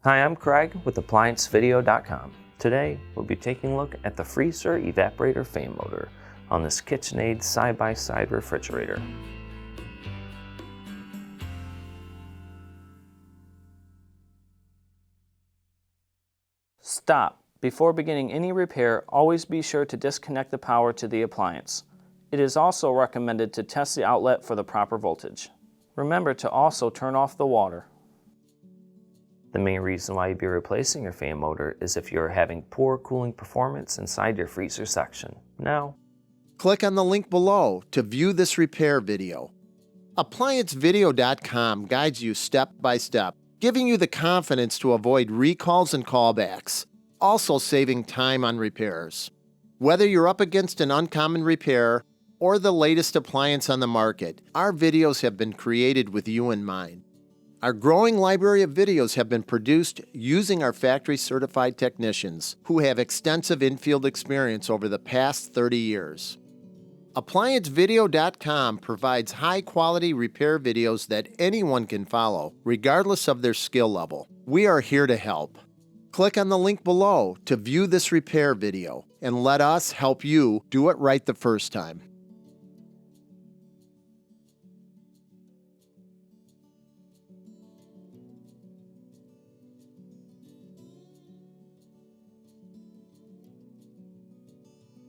Hi, I'm Craig with ApplianceVideo.com. Today, we'll be taking a look at the freezer evaporator fan motor on this KitchenAid side-by-side refrigerator. Stop. Before beginning any repair, always be sure to disconnect the power to the appliance. It is also recommended to test the outlet for the proper voltage. Remember to also turn off the water. The main reason why you'd be replacing your fan motor is if you're having poor cooling performance inside your freezer section. Now, click on the link below to view this repair video. ApplianceVideo.com guides you step by step, giving you the confidence to avoid recalls and callbacks, also saving time on repairs. Whether you're up against an uncommon repair or the latest appliance on the market, our videos have been created with you in mind. Our growing library of videos have been produced using our factory-certified technicians who have extensive infield experience over the past 30 years. ApplianceVideo.com provides high-quality repair videos that anyone can follow, regardless of their skill level. We are here to help. Click on the link below to view this repair video and let us help you do it right the first time.